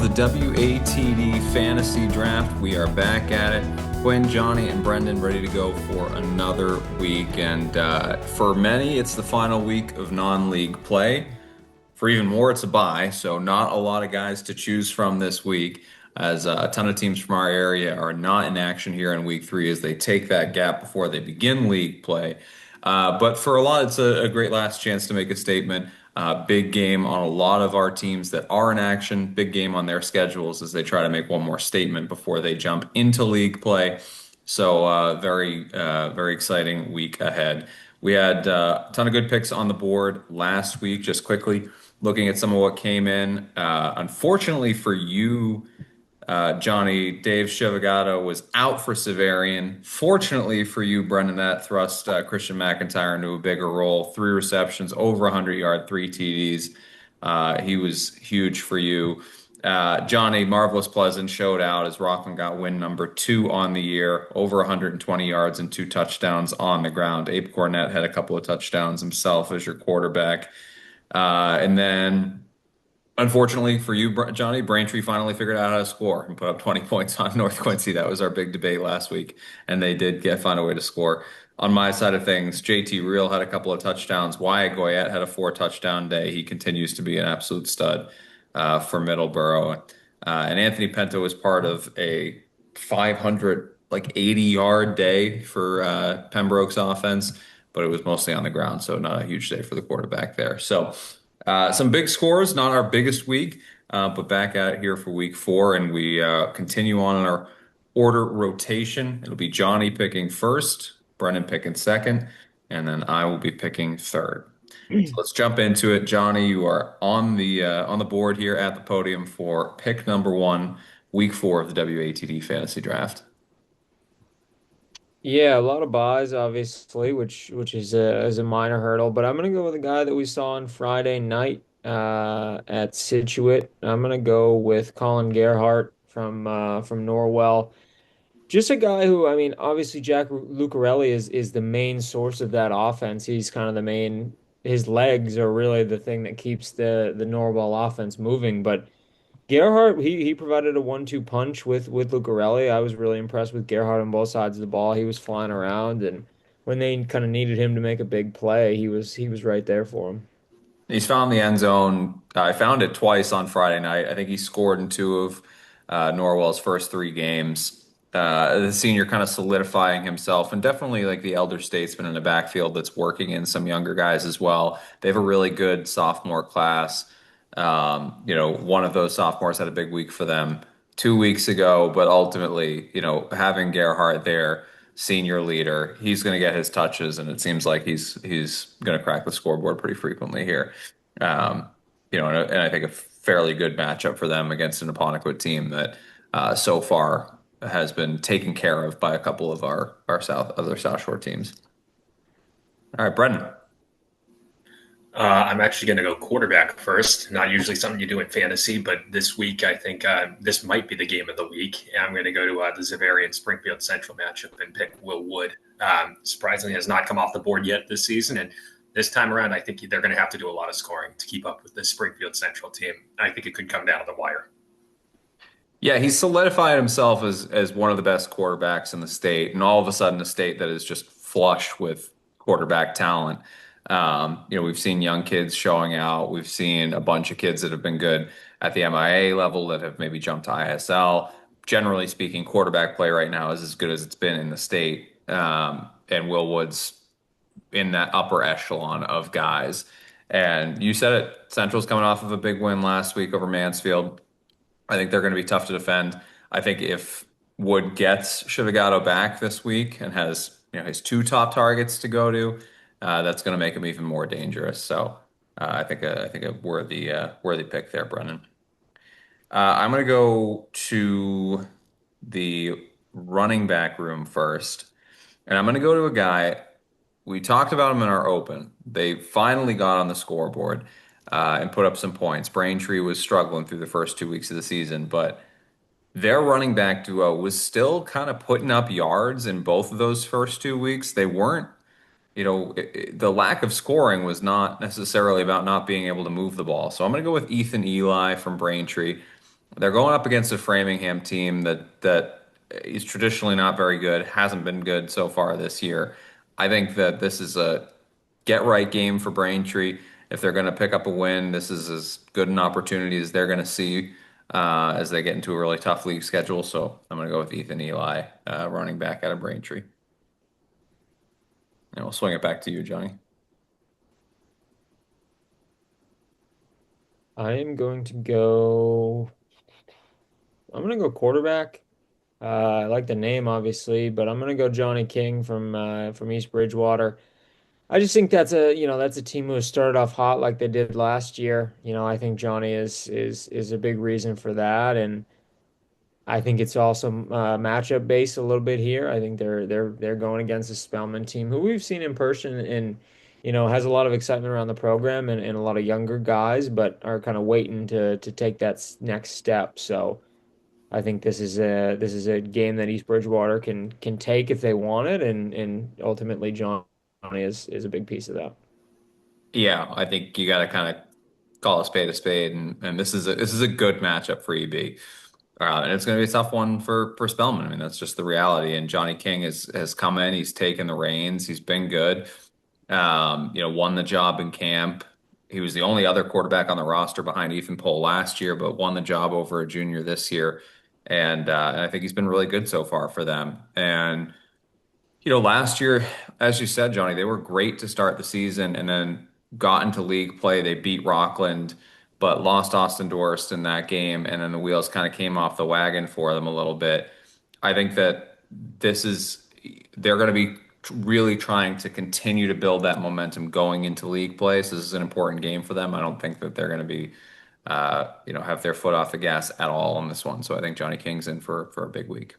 the WATD Fantasy Draft. We are back at it. Quinn, Johnny, and Brendan ready to go for another week. And for many, it's the final week of non-league play. For even more, it's a bye, so not a lot of guys to choose from this week, as a ton of teams from our area are not in action here in week 3 as they take that gap before they begin league play. But for a lot, it's a great last chance to make a statement. Big game on a lot of our teams that are in action, big game on their schedules as they try to make one more statement before they jump into league play. So very exciting week ahead. We had a ton of good picks on the board last week. Just quickly looking at some of what came in. Unfortunately for you, Johnny, Dave Chivagato was out for Severian. Fortunately for you, Brendan, that thrust Christian McIntyre into a bigger role. 3 receptions, over 100 yard, 3 TDs. He was huge for you. Johnny, Marvelous Pleasant showed out as Rockland got win number 2 on the year, over 120 yards and 2 touchdowns on the ground. Abe Cornett had a couple of touchdowns himself as your quarterback. And then, unfortunately for you, Johnny, Braintree finally figured out how to score and put up 20 points on North Quincy. That was our big debate last week, and they did find a way to score. On my side of things, JT Real had a couple of touchdowns. Wyatt Goyette had a 4 touchdown day. He continues to be an absolute stud for Middleborough. And Anthony Pento was part of a 500, like 80-yard day for Pembroke's offense, but it was mostly on the ground, so not a huge day for the quarterback there. So some big scores, not our biggest week, but back at it here for week 4, and we continue on in our order rotation. It'll be Johnny picking first, Brennan picking second, and then I will be picking third. So let's jump into it. Johnny, you are on the board here at the podium for pick number 1, week 4 of the WATD Fantasy Draft. Yeah, a lot of buys, obviously, which is a minor hurdle. But I'm gonna go with a guy that we saw on Friday night at Situate. I'm gonna go with Colin Gerhart from Norwell. Just a guy who, I mean, obviously Jack Lucarelli is the main source of that offense. He's kind of the main. His legs are really the thing that keeps the Norwell offense moving. But Gerhardt, he provided a 1-2 punch with Lucarelli. I was really impressed with Gerhardt on both sides of the ball. He was flying around, and when they kind of needed him to make a big play, he was right there for him. He's found the end zone. I found it twice on Friday night. I think he scored in 2 of Norwell's first 3 games. The senior kind of solidifying himself, and definitely like the elder statesman in the backfield that's working in some younger guys as well. They have a really good sophomore class. One of those sophomores had a big week for them 2 weeks ago, but ultimately, having Gerhardt there, senior leader, he's going to get his touches, and it seems like he's going to crack the scoreboard pretty frequently here. And I think a fairly good matchup for them against an Apponequet team that so far has been taken care of by a couple of our South Shore teams. All right, Brendan. I'm actually going to go quarterback first. Not usually something you do in fantasy, but this week I think this might be the game of the week. I'm going to go to the Zavarian Springfield Central matchup and pick Will Wood. Surprisingly, has not come off the board yet this season, and this time around, I think they're going to have to do a lot of scoring to keep up with the Springfield Central team. I think it could come down to the wire. Yeah, he's solidified himself as one of the best quarterbacks in the state, and all of a sudden, a state that is just flush with quarterback talent. We've seen young kids showing out. We've seen a bunch of kids that have been good at the MIA level that have maybe jumped to ISL. Generally speaking, quarterback play right now is as good as it's been in the state. And Will Woods in that upper echelon of guys. And you said it, Central's coming off of a big win last week over Mansfield. I think they're going to be tough to defend. I think if Wood gets Chivagato back this week and has his 2 top targets to go to, that's going to make him even more dangerous. So I think a worthy pick there, Brennan. I'm going to go to the running back room first, and I'm going to go to a guy. We talked about him in our open. They finally got on the scoreboard and put up some points. Braintree was struggling through the first 2 weeks of the season, but their running back duo was still kind of putting up yards in both of those first 2 weeks. They weren't, the lack of scoring was not necessarily about not being able to move the ball. So I'm going to go with Ethan Eli from Braintree. They're going up against a Framingham team that is traditionally not very good, hasn't been good so far this year. I think that this is a get right game for Braintree. If they're going to pick up a win, this is as good an opportunity as they're going to see as they get into a really tough league schedule. So I'm going to go with Ethan Eli, running back out of Braintree. And we'll swing it back to you, Johnny. I am going to go. I'm going to go quarterback. I like the name, obviously, but I'm going to go Johnny King from East Bridgewater. I just think that's a team who started off hot like they did last year. I think Johnny is a big reason for that, and I think it's also matchup based a little bit here. I think they're going against a Spellman team who we've seen in person and has a lot of excitement around the program and a lot of younger guys, but are kind of waiting to take that next step. So I think this is a game that East Bridgewater can take if they want it, and ultimately Johnny is a big piece of that. Yeah, I think you got to kind of call a spade, and this is a good matchup for EB. And it's going to be a tough one for Spellman. I mean, that's just the reality. And Johnny King has come in. He's taken the reins. He's been good. Won the job in camp. He was the only other quarterback on the roster behind Ethan Pohl last year, but won the job over a junior this year. And I think he's been really good so far for them. And last year, as you said, Johnny, they were great to start the season and then got into league play. They beat Rockland, but lost Austin Dorst in that game, and then the wheels kind of came off the wagon for them a little bit. I think that this is they're going to be really trying to continue to build that momentum going into league play. So this is an important game for them. I don't think that they're going to be have their foot off the gas at all on this one. So I think Johnny King's in for a big week.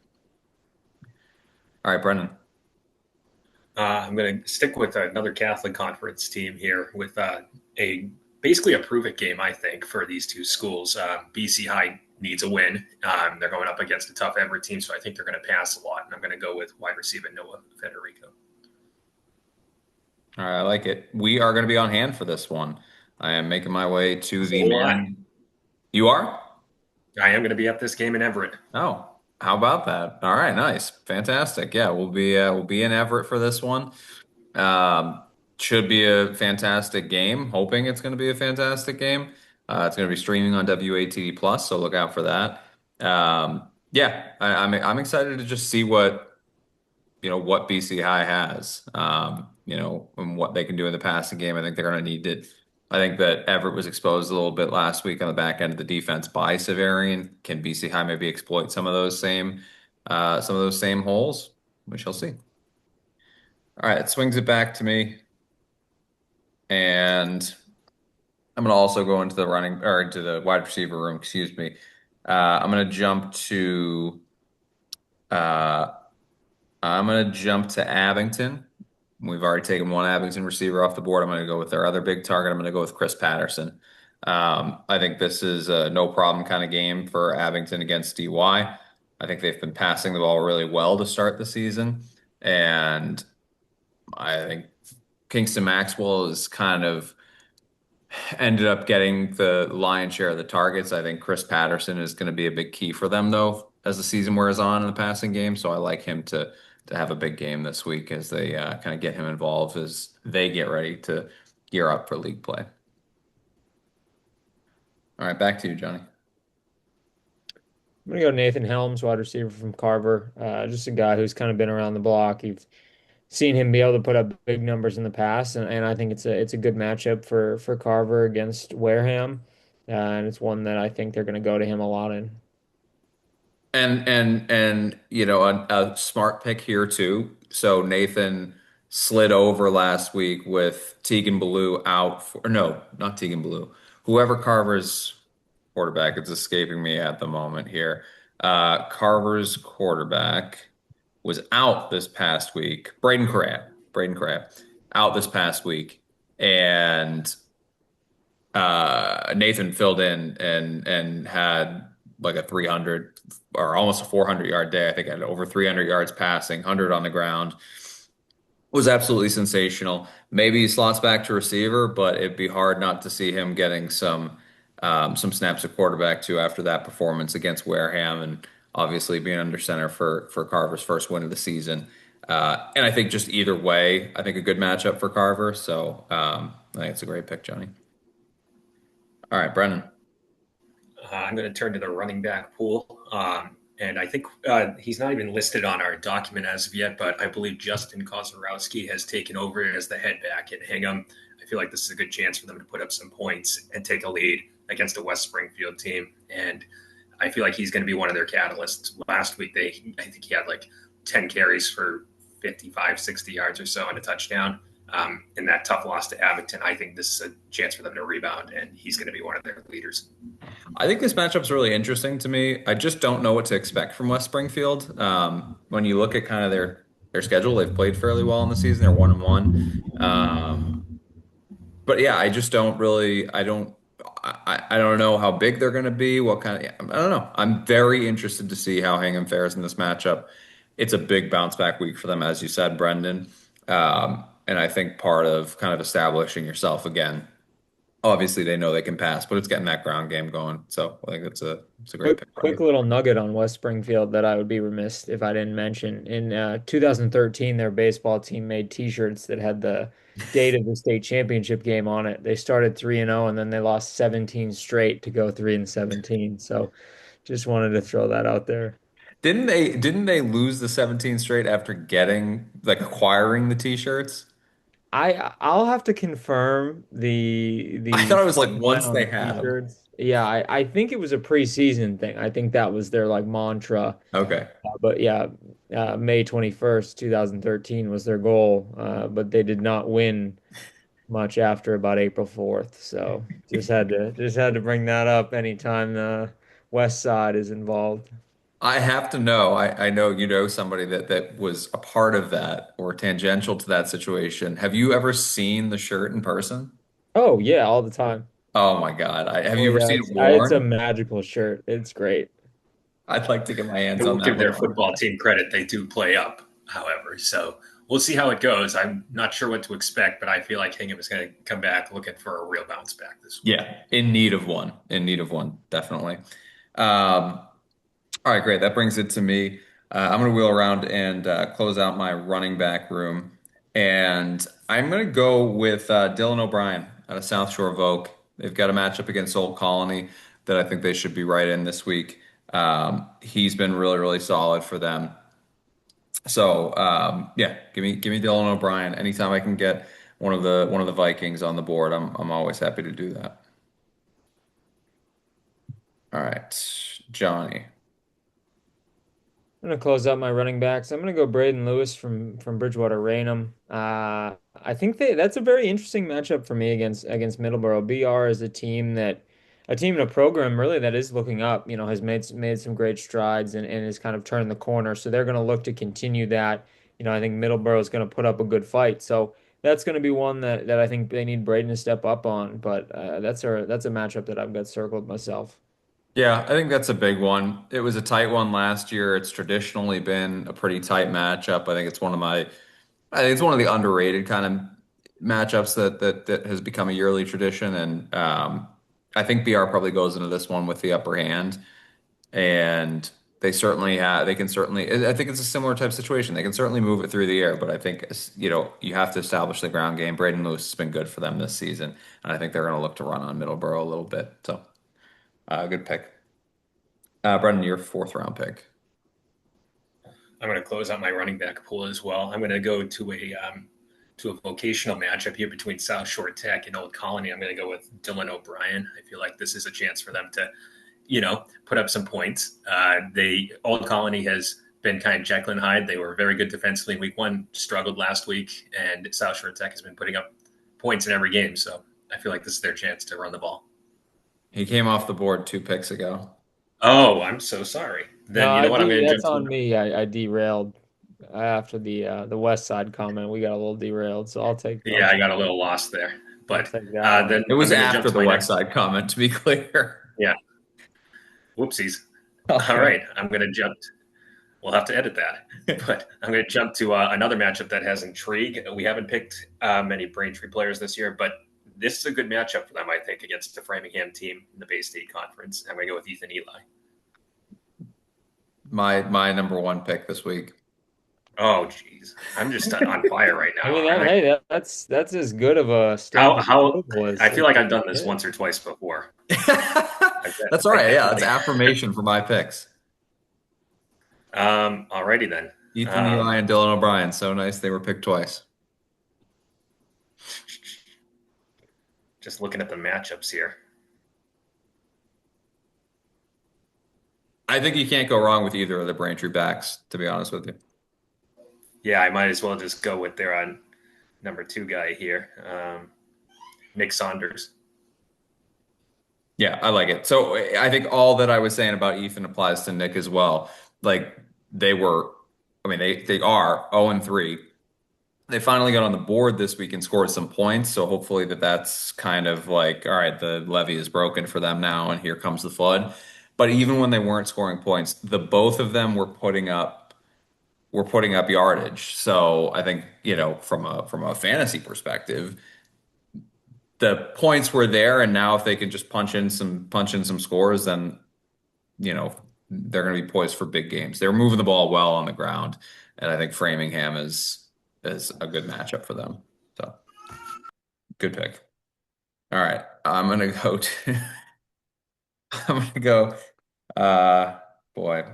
All right, Brendan. I'm going to stick with another Catholic Conference team here with a basically a prove it game, I think, for these two schools. BC High needs a win. They're going up against a tough Everett team, so I think they're going to pass a lot. And I'm going to go with wide receiver Noah Federico. All right, I like it. We are going to be on hand for this one. I am making my way to So the am I. morning. You are? I am going to be at this game in Everett. Oh, how about that? All right, nice. Fantastic. Yeah, we'll be in Everett for this one. Um, should be a fantastic game. Hoping it's going to be a fantastic game. It's going to be streaming on WATD Plus, so look out for that. Yeah, I'm excited to just see what BC High has, and what they can do in the passing game. I think they're going to need it. I think that Everett was exposed a little bit last week on the back end of the defense by Severian. Can BC High maybe exploit some of those same holes? We shall see. All right, it swings it back to me, and I'm going to also go into the running or into the wide receiver room. Excuse me. I'm going to jump to. Uh, I'm going to jump to Abington. We've already taken one Abington receiver off the board. I'm going to go with their other big target. I'm going to go with Chris Patterson. I think this is a no problem kind of game for Abington against DY. I think they've been passing the ball really well to start the season. And I think Kingston Maxwell is kind of ended up getting the lion's share of the targets. I think Chris Patterson is going to be a big key for them, though, as the season wears on in the passing game. So I like him to have a big game this week as they kind of get him involved as they get ready to gear up for league play. All right, back to you, Johnny. I'm gonna go Nathan Helms, wide receiver from Carver. Just a guy who's kind of been around the block. You've seen him be able to put up big numbers in the past, and I think it's a good matchup for Carver against Wareham, and it's one that I think they're going to go to him a lot in. And a smart pick here too. So Nathan slid over last week with Tegan Ballou out for no, not Tegan Ballou. Whoever Carver's quarterback, it's escaping me at the moment here. Carver's quarterback was out this past week. Braden Crab out this past week, and Nathan filled in and had like a 300 or almost a 400-yard day. I think I had over 300 yards passing, 100 on the ground. Was absolutely sensational. Maybe he slots back to receiver, but it'd be hard not to see him getting some some snaps at quarterback too after that performance against Wareham, and obviously being under center for Carver's first win of the season. And I think just either way, I think a good matchup for Carver. So I think it's a great pick, Johnny. All right, Brennan. I'm going to turn to the running back pool. And I think he's not even listed on our document as of yet, but I believe Justin Kozarowski has taken over as the head back at Hingham. I feel like this is a good chance for them to put up some points and take a lead against a West Springfield team. And I feel like he's going to be one of their catalysts. Last week, I think he had like 10 carries for 55, 60 yards or so and a touchdown. In that tough loss to Abington, I think this is a chance for them to rebound, and he's going to be one of their leaders. I think this matchup's really interesting to me. I just don't know what to expect from West Springfield. When you look at kind of their schedule, they've played fairly well in the season. They're 1-1. But yeah, I just don't really. I don't know how big they're going to be. What kind of? I don't know. I'm very interested to see how Hingham fares in this matchup. It's a big bounce back week for them, as you said, Brendan. And I think part of kind of establishing yourself again. Obviously, they know they can pass, but it's getting that ground game going. So I think it's a great pick by Quick you. little nugget on West Springfield that I would be remiss if I didn't mention. In 2013, their baseball team made T-shirts that had the date of the state championship game on it. They started 3-0, and then they lost 17 straight to go 3-17. So just wanted to throw that out there. Didn't they lose the 17 straight after getting like acquiring the t-shirts? I'll have to confirm I the thought it was like timeline once on they the have. T-shirts. Yeah, I think it was a preseason thing. I think that was their like mantra. Okay. But yeah, May 21st, 2013 was their goal. But they did not win much after about April 4th. So just had to bring that up anytime the West Side is involved. I have to know. I know you know somebody that was a part of that or tangential to that situation. Have you ever seen the shirt in person? Oh yeah, all the time. Oh my God. Have Oh you ever yeah, seen it it's a worn? magical shirt. It's great. I'd like to get my I hands on will that give their one one football day. team credit. They do play up, however. So we'll see how it goes. I'm not sure what to expect, but I feel like Hingham is going to come back looking for a real bounce back this week. Yeah, in need of one. In need of one, definitely. All right, great. That brings it to me. I'm going to wheel around and close out my running back room. And I'm going to go with Dylan O'Brien out of South Shore of Oak. They've got a matchup against Old Colony that I think they should be right in this week. He's been really, really solid for them. So yeah, give me Dylan O'Brien. Anytime I can get one of the Vikings on the board, I'm always happy to do that. All right, Johnny. I'm gonna close out my running backs. I'm gonna go Braden Lewis from Bridgewater Raynham. I think that's a very interesting matchup for me against Middleborough. BR is a team and a program really that is looking up. Has made some great strides and has kind of turned the corner. So they're gonna look to continue that. I think Middleborough is gonna put up a good fight. So that's gonna be one that I think they need Braden to step up on. But that's a matchup that I've got circled myself. Yeah, I think that's a big one. It was a tight one last year. It's traditionally been a pretty tight matchup. I think it's one of the underrated kind of matchups that has become a yearly tradition. And I think BR probably goes into this one with the upper hand. And they can certainly, I think it's a similar type situation. They can certainly move it through the air, but I think, you have to establish the ground game. Braden Lewis has been good for them this season. And I think they're going to look to run on Middleborough a little bit. So, good pick. Brendan, your fourth round pick. I'm going to close out my running back pool as well. I'm going to go to a vocational matchup here between South Shore Tech and Old Colony. I'm going to go with Dylan O'Brien. I feel like this is a chance for them to, put up some points. Old Colony has been kind of Jekyll and Hyde. They were very good defensively in week one, struggled last week, and South Shore Tech has been putting up points in every game. So I feel like this is their chance to run the ball. He came off the board 2 picks ago. Oh, I'm so sorry. No, Then you know what? I'm going to that's jump on to. me. I derailed after the West Side comment. We got a little derailed, so Yeah, I got a little lost there, I'll but take that one. then It I'm was going to jump after to the my West next. Side comment, to be clear. Yeah, whoopsies. All Okay. right, I'm going to jump. We'll have to edit that. But I'm going to jump to another matchup that has intrigue. We haven't picked many Braintree players this year, but this is a good matchup for them, I think, against the Framingham team in the Bay State Conference. I'm going to go with Ethan Eli. My number one pick this week. Oh, geez. I'm just on fire right I now. mean, I'm like, that's as good of a stamp how, of how, approval I as feel like you I've done can this get. once or twice before. That's all I right. Yeah, it's definitely. affirmation for my picks. Alrighty then. Ethan Um, Eli and Dylan O'Brien. So nice they were picked twice. just looking at the matchups here. I think you can't go wrong with either of the Braintree backs, to be honest with you. Yeah, I might as well just go with their number 2 guy here, Nick Saunders. Yeah, I like it. So I think all that I was saying about Ethan applies to Nick as well. Like they were, I mean, they are 0-3. They finally got on the board this week and scored some points. So hopefully that's kind of like, all right, the levee is broken for them now, and here comes the flood. But even when they weren't scoring points, the both of them were putting up yardage. So I think, from a fantasy perspective, the points were there, and now if they can just punch in some scores, then they're going to be poised for big games. They're moving the ball well on the ground, and I think Framingham is a good matchup for them. So good pick. All right, I'm gonna go to I'm gonna go. Uh, boy,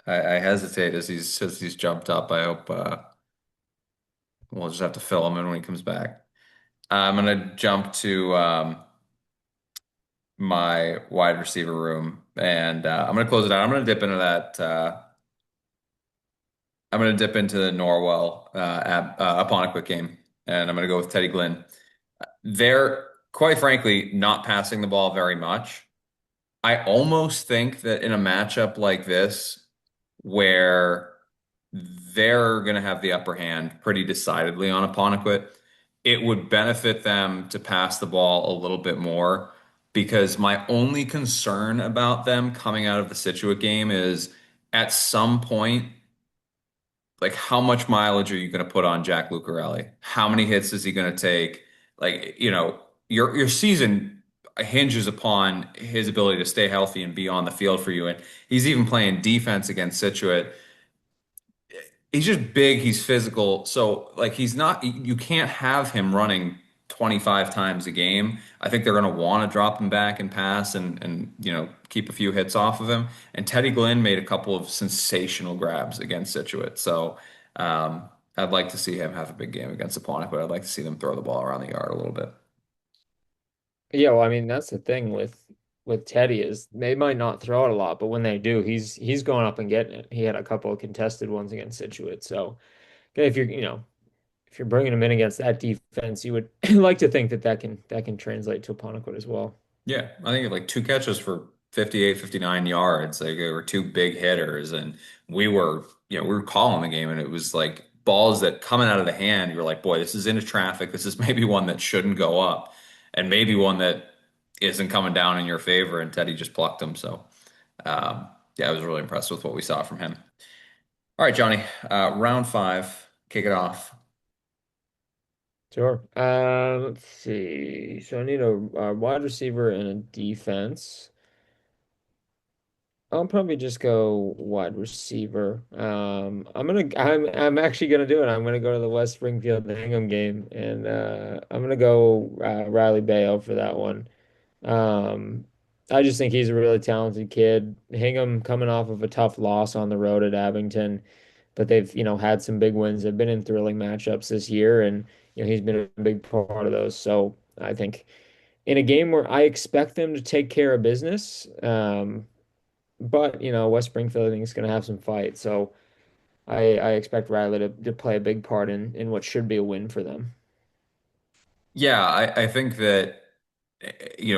I hesitate as he's jumped up. I hope we'll just have to fill him in when he comes back. I'm gonna jump to my wide receiver room, and I'm gonna close it out. I'm gonna dip into that. I'm gonna dip into the Norwell Apponequet game, and I'm gonna go with Teddy Glynn. They're quite frankly not passing the ball very much. I almost think that in a matchup like this, where they're going to have the upper hand pretty decidedly on Apponequet, it would benefit them to pass the ball a little bit more, because my only concern about them coming out of the Situate game is at some point, like how much mileage are you going to put on Jack Lucarelli? How many hits is he going to take? Like, your season hinges upon his ability to stay healthy and be on the field for you. And he's even playing defense against Situate. He's just big, he's physical. So like he's not you can't have him running 25 times a game. I think they're going to want to drop him back and pass and keep a few hits off of him. And Teddy Glenn made a couple of sensational grabs against Situate. So I'd like to see him have a big game against Aponic, but I'd like to see them throw the ball around the yard a little bit. Yeah, well, I mean, that's the thing with Teddy is they might not throw it a lot, but when they do, he's going up and getting it. He had a couple of contested ones against Situate. So if you're bringing him in against that defense, you would like to think that can translate to a Apponequet as well. Yeah, I think like two catches for 58, 59 yards. Like they were two big hitters, and we were calling the game, and it was like balls that coming out of the hand. You're like, boy, this is into traffic. This is maybe one that shouldn't go up, and maybe one that isn't coming down in your favor. And Teddy just plucked them. So, yeah, I was really impressed with what we saw from him. All right, Johnny, round five, kick it off. Sure. Let's see. So I need a wide receiver and a defense. I'll probably just go wide receiver. I'm actually gonna do it. I'm gonna go to the West Springfield Hingham game, and I'm gonna go Riley Bayo for that one. Um, I just think he's a really talented kid. Hingham coming off of a tough loss on the road at Abington, but they've had some big wins. They've been in thrilling matchups this year, and he's been a big part of those. So I think in a game where I expect them to take care of business. But West Springfield I think is going to have some fight, so I expect Riley to play a big part in what should be a win for them. Yeah, I think that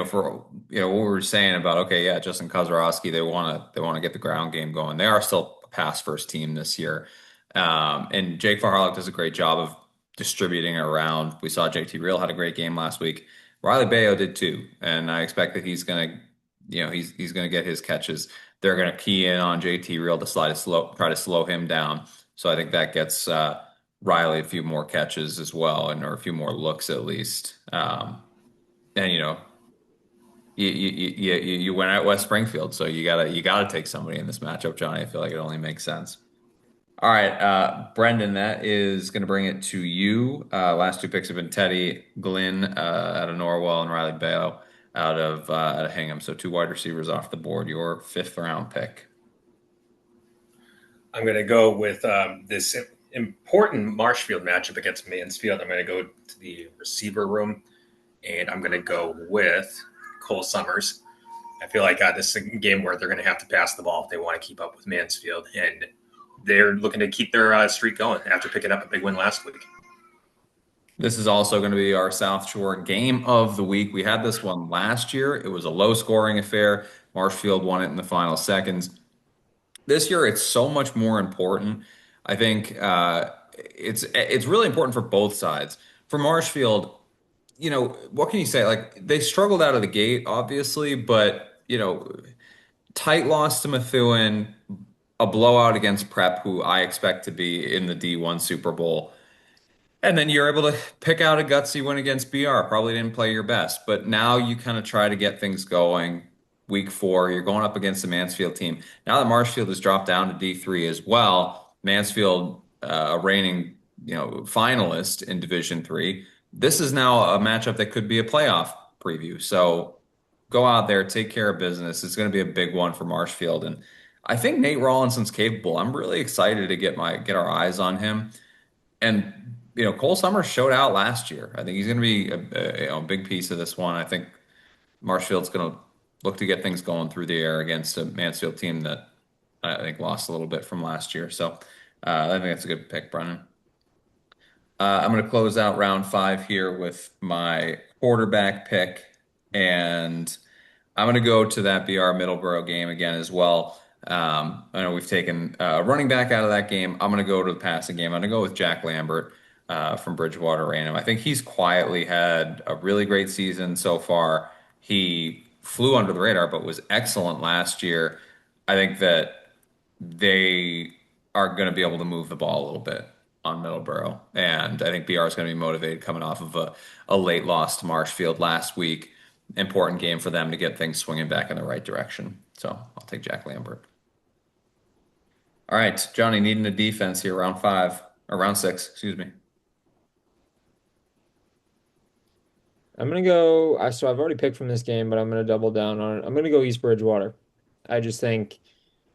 for what we were saying about, okay, yeah, Justin Kozarowski, they want to get the ground game going. They are still a pass first team this year, and Jake Farharlik does a great job of distributing it around. We saw JT Real had a great game last week. Riley Bayo did too, and I expect that he's gonna get his catches. They're gonna key in on JT Real to try to slow him down. So I think that gets Riley a few more catches as well, or a few more looks at least. and you went at West Springfield, so you gotta take somebody in this matchup, Johnny. I feel like it only makes sense. All right, Brendan, that is going to bring it to you. Last two picks have been Teddy Glynn out of Norwell and Riley Bayo out of Hingham. So two wide receivers off the board. Your fifth round pick. I'm going to go with this important Marshfield matchup against Mansfield. I'm going to go to the receiver room, and I'm going to go with Cole Summers. I feel like this is a game where they're going to have to pass the ball if they want to keep up with Mansfield, and they're looking to keep their streak going after picking up a big win last week. This is also going to be our South Shore game of the week. We had this one last year. It was a low scoring affair. Marshfield won it in the final seconds. This year, it's so much more important. I think it's really important for both sides. For Marshfield, what can you say? Like they struggled out of the gate, obviously, but tight loss to Methuen, a blowout against Prep, who I expect to be in the D1 Super Bowl. And then you're able to pick out a gutsy win against BR. Probably didn't play your best, but now you kind of try to get things going. Week four, you're going up against the Mansfield team. Now that Marshfield has dropped down to D3 as well, Mansfield, a reigning, finalist in Division Three. This is now a matchup that could be a playoff preview. So go out there, take care of business. It's going to be a big one for Marshfield, and I think Nate Rawlinson's capable. I'm really excited to get our eyes on him. And Cole Summers showed out last year. I think he's going to be a big piece of this one. I think Marshfield's going to look to get things going through the air against a Mansfield team that I think lost a little bit from last year. So I think that's a good pick, Brennan. I'm going to close out round five here with my quarterback pick, and I'm going to go to that BR Middleborough game again as well. I know we've taken a running back out of that game. I'm going to go to the passing game. I'm going to go with Jack Lambert from Bridgewater Raynham. I think he's quietly had a really great season so far. He flew under the radar, but was excellent last year. I think that they are going to be able to move the ball a little bit on Middleborough. And I think BR is going to be motivated coming off of a late loss to Marshfield last week. Important game for them to get things swinging back in the right direction. So I'll take Jack Lambert. All right, Johnny, needing a defense here, round five, or round six, excuse me. I'm gonna go. So I've already picked from this game, but I'm gonna double down on it. I'm gonna go East Bridgewater. I just think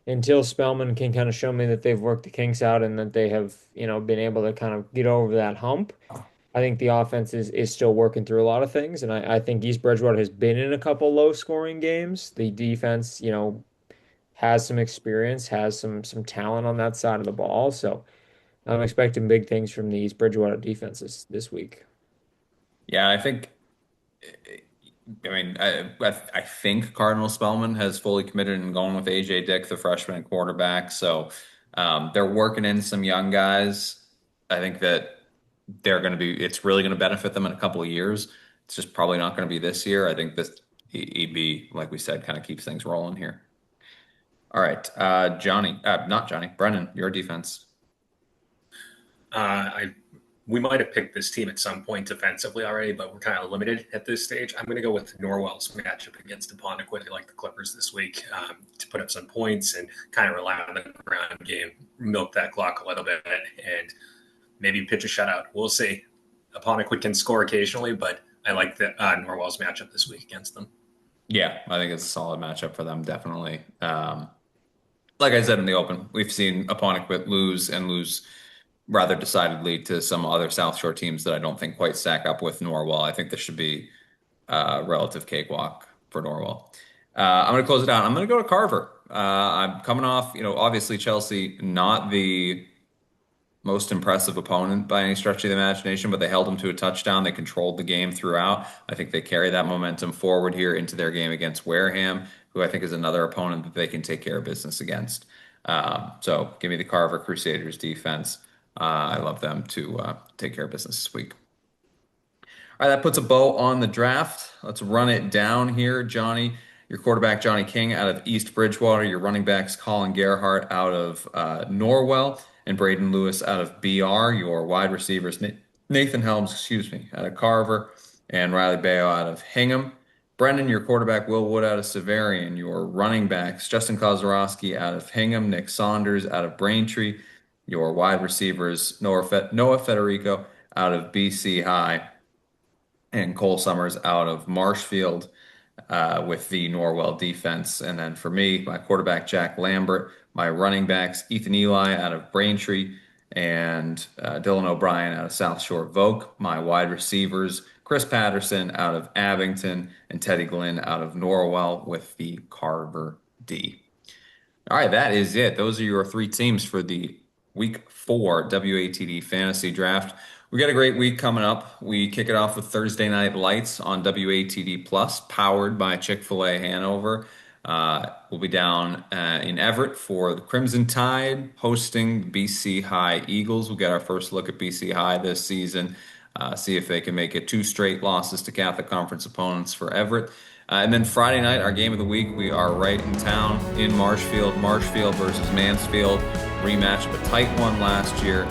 until Spellman can kind of show me that they've worked the kinks out and that they have, been able to kind of get over that hump, I think the offense is still working through a lot of things. And I think East Bridgewater has been in a couple low scoring games. The defense, has some experience, has some talent on that side of the ball. So I'm expecting big things from the East Bridgewater defenses this week. Yeah, I think Cardinal Spellman has fully committed and going with AJ Dick, the freshman quarterback. So they're working in some young guys. I think that it's really going to benefit them in a couple of years. It's just probably not going to be this year. I think this EB, like we said, kind of keeps things rolling here. All right, not Johnny, Brennan, your defense. I We might have picked this team at some point defensively already, but we're kind of limited at this stage. I'm going to go with Norwell's matchup against Apponequet, like the Clippers this week, to put up some points and kind of rely on the ground game, milk that clock a little bit, and maybe pitch a shutout. We'll see. Apponequet can score occasionally, but I like the Norwell's matchup this week against them. Yeah, I think it's a solid matchup for them, definitely. Like I said in the open, we've seen Apponequet lose and lose rather decidedly to some other South Shore teams that I don't think quite stack up with Norwell. I think this should be a relative cakewalk for Norwell. I'm going to close it out. I'm going to go to Carver. I'm coming off, obviously Chelsea, not the most impressive opponent by any stretch of the imagination, but they held them to a touchdown. They controlled the game throughout. I think they carry that momentum forward here into their game against Wareham, who I think is another opponent that they can take care of business against. So give me the Carver Crusaders defense. I love them to take care of business this week. All right, that puts a bow on the draft. Let's run it down here, Johnny. Your quarterback, Johnny King, out of East Bridgewater. Your running backs, Colin Gerhart, out of Norwell, and Braden Lewis out of BR. Your wide receivers, Nathan Helms, out of Carver. and Riley Bayo out of Hingham. Brendan, your quarterback, Will Wood out of Severian. Your running backs, Justin Kozorowski out of Hingham, Nick Saunders out of Braintree. Your wide receivers, Noah Federico out of BC High, and Cole Summers out of Marshfield with the Norwell defense. And then for me, my quarterback, Jack Lambert, my running backs, Ethan Eli out of Braintree, and Dylan O'Brien out of South Shore Voke. My wide receivers, Chris Patterson out of Abington, and Teddy Glynn out of Norwell with the Carver D. All right, that is it. Those are your three teams for the week 4 WATD Fantasy Draft. We got a great week coming up. We kick it off with Thursday Night Lights on WATD Plus, powered by Chick-fil-A Hanover. We'll be down in Everett for the Crimson Tide hosting BC High Eagles. We'll get our first look at BC High this season, see if they can make it 2 straight losses to Catholic Conference opponents for Everett. And then Friday night, our game of the week, we are right in town in Marshfield. Marshfield versus Mansfield. Rematch of a tight one last year.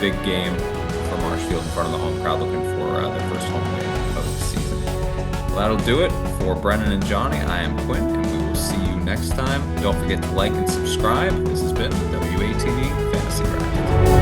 Big game for Marshfield in front of the home crowd, looking for their first home win of the season. Well, that'll do it for Brennan and Johnny. I am Quinn, and we will see you next time. Don't forget to like and subscribe. This has been WATD Fantasy Draft.